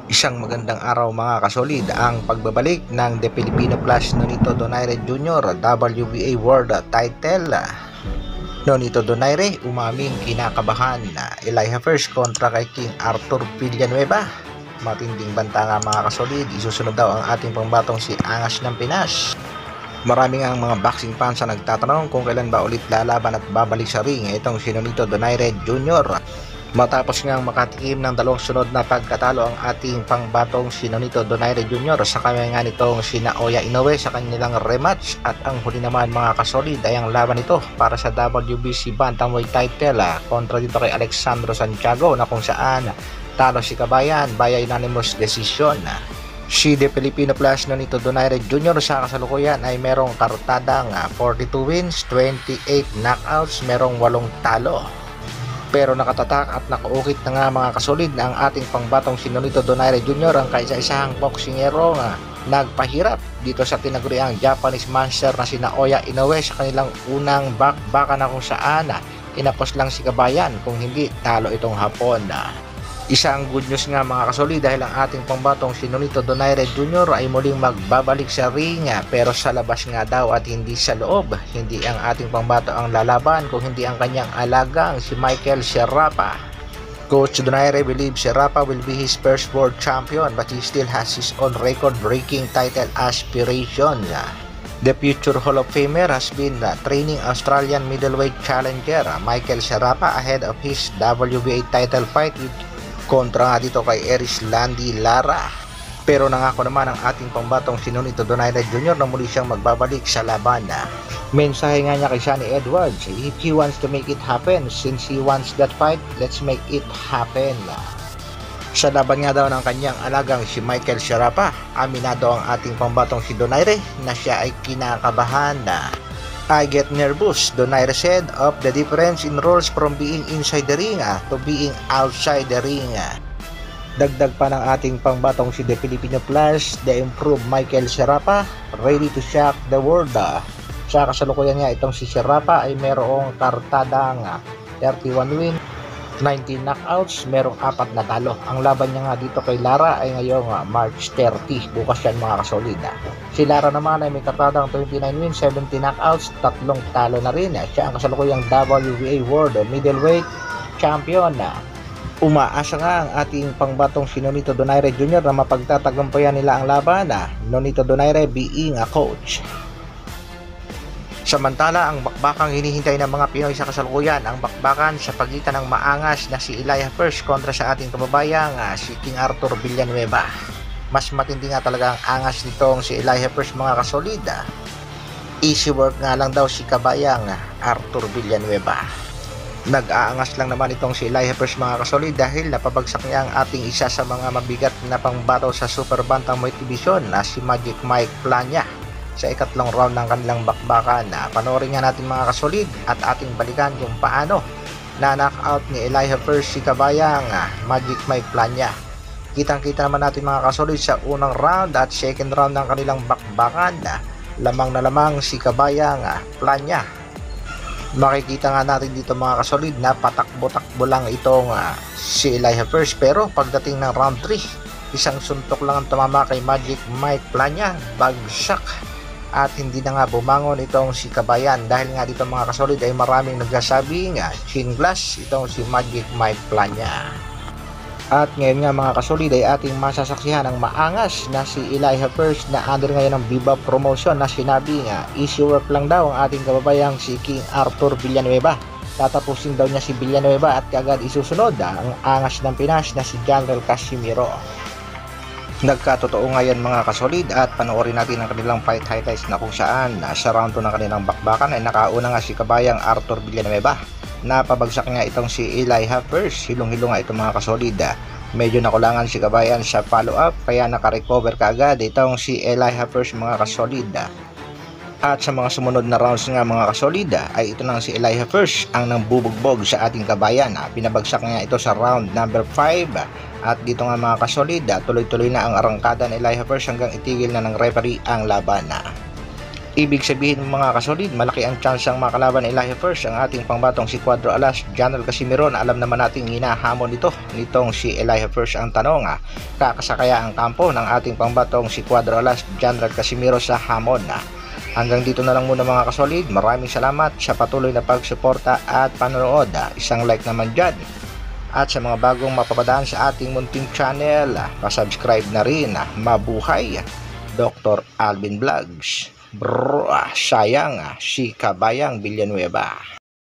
Isang magandang araw mga kasolid, ang pagbabalik ng The Filipino Flash Nonito Donaire Jr. WBA World Title. Nonito Donaire umaming kinakabahan na Elijah First kontra kay King Arthur Villanueva. Matinding banta nga mga kasolid, isusunod daw ang ating pangbatong si Angas ng Pinas. Maraming ang mga boxing fans na nagtatanong kung kailan ba ulit lalaban at babalik sa ring itong si Nonito Donaire Jr. Matapos ngang makatikim ng dalawang sunod na pagkatalo ang ating pangbatong si Nonito Donaire Jr. sa kanya nga nitong si Naoya Inoue sa kanilang rematch, at ang huli naman mga kasolid ay ang laban nito para sa WBC Bantamweight title kontra dito kay Alexandro Santiago, na kung saan talo si Kabayan via unanimous decision. Si The Filipino Flash Nonito Donaire Jr. sa kasalukuyan ay merong kartadang 42 wins, 28 knockouts, merong 8 talo. Pero nakatatak at nakaukit na nga mga kasolid na ang ating pangbatong si Nonito Donaire Jr. ang kaisa-isahang boksingero nga nagpahirap dito sa tinaguriang Japanese monster na si Naoya Inoue sa kanilang unang bakbakan, na kung saan inapos lang si Kabayan, kung hindi talo itong hapon. Isang good news nga mga kasolid, dahil ang ating pangbatong si Nonito Donaire Jr. ay muling magbabalik sa ring, pero sa labas nga daw at hindi sa loob. Hindi ang ating pangbato ang lalaban, kung hindi ang kanyang alagang si Michael Sierrapa. Coach Donaire believes Sierrapa will be his first world champion, but he still has his own record-breaking title aspirations. The future Hall of Famer has been training Australian middleweight challenger Michael Sierrapa ahead of his WBA title fight with kontra nga dito kay Erislandy Lara. Pero nangako naman ang ating pambatong si Nonito Donaire Jr. na muli siyang magbabalik sa laban. Mensahe nga niya kay Sunny Edwards, if he wants to make it happen, since he wants that fight, let's make it happen. Sa laban nga daw ng kanyang alagang si Michael Sierrapa, aminado ang ating pambatong si Donaire na siya ay kinakabahan. I get nervous, Donaire said, of the difference in roles from being inside the ring to being outside the ring. Dagdag pa ng ating pangbatong si The Filipino Flash, the improved Michael Sierrapa, ready to shock the world. Sa kasalukuyan nga itong si Sierrapa ay merong kartadang 31 win, 19 knockouts, merong 4 na talo. Ang laban niya nga dito kay Lara ay ngayong March 30, bukas yan mga kasolid. Si Lara naman ay may kartadang 29 wins, 70 knockouts, 3 talo na rin. Siya ang kasalukuyang WBA World Middleweight Champion. Umaasa nga ang ating pangbatong si Nonito Donaire Jr. na mapagtatagumpayan nila ang laban, Nonito Donaire being a coach. Samantala, ang bakbakang hinihintay ng mga Pinoy sa kasalukuyan, ang bakbakan sa pagitan ng maangas na si Elijah First kontra sa ating kababayang si King Arthur Villanueva. Mas matindi nga talaga ang angas nitong si Elijah First mga kasolid. Easy work nga lang daw si kabayang Arthur Villanueva. Nag-aangas lang naman itong si Elijah First mga kasolid dahil napabagsak niya ang ating isa sa mga mabigat na pangbato sa Super Bantamweight Division na si Magic Mike Plania sa ikatlong round ng kanilang bakbakan. Panoorin nga natin mga kasolid at ating balikan kung paano na knockout ni Elijah First si kabayang Magic Mike Plania. Kitang-kita naman natin mga kasolid sa unang round at second round ng kanilang bakbakan, lamang na lamang si kabayang Plania. Makikita nga natin dito mga kasolid na patakbo-takbo lang itong si Elijah First, pero pagdating ng round 3, isang suntok lang ang tumama kay Magic Mike Plania, bagsak, at hindi na nga bumangon itong si kabayan. Dahil nga dito mga kasolid ay maraming nagsasabi nga chin glass itong si Magic Mike Plania. At ngayon nga mga kasolid ay ating masasaksihan ang maangas na si Elijah First na under ngayon ng Viva Promotion, na sinabi nga easy work lang daw ang ating kababayang si King Arthur Villanueva. Tatapusin daw niya si Villanueva at kagad isusunod ang angas ng Pinas na si General Casimiro. Nagkatotoo ngayon mga kasolid, at panoorin natin ang kanilang fight highlights na kung saan sa round 2 ng kanilang bakbakan ay nakauna nga si kabayang Arthur Villanueva. Napabagsak nga itong si Elijah First, hilong-hilo nga itong mga kasolid. Medyo nakulangan si kabayan sa follow-up kaya nakarecover kaagad itong si Elijah First mga kasolid. At sa mga sumunod na rounds nga mga kasolid ay ito nang si Elijah First ang nangbubugbog sa ating kabayan. Pinabagsak nga ito sa round number 5. At dito nga mga kasolid, tuloy-tuloy na ang arangkada ni Elijah First hanggang itigil na ng referee ang laban. Ibig sabihin mga kasolid, malaki ang tsansang makalaban ni Elijah First ang ating pangbatong si Cuadro Alas, General Casimiro, na alam naman nating hinahamon nitong si Elijah First. Ang tanong, kakasakaya ang kampo ng ating pangbatong si Cuadro Alas, General Casimiro sa hamon. Hanggang dito na lang muna mga kasolid. Maraming salamat sa patuloy na pagsuporta at panonood. Isang like naman dyan. At sa mga bagong mapapadaan sa ating munting channel, pasubscribe na rin. Mabuhay Dr. Alvin Vlogs. Sayang si Kabayang Villanueva.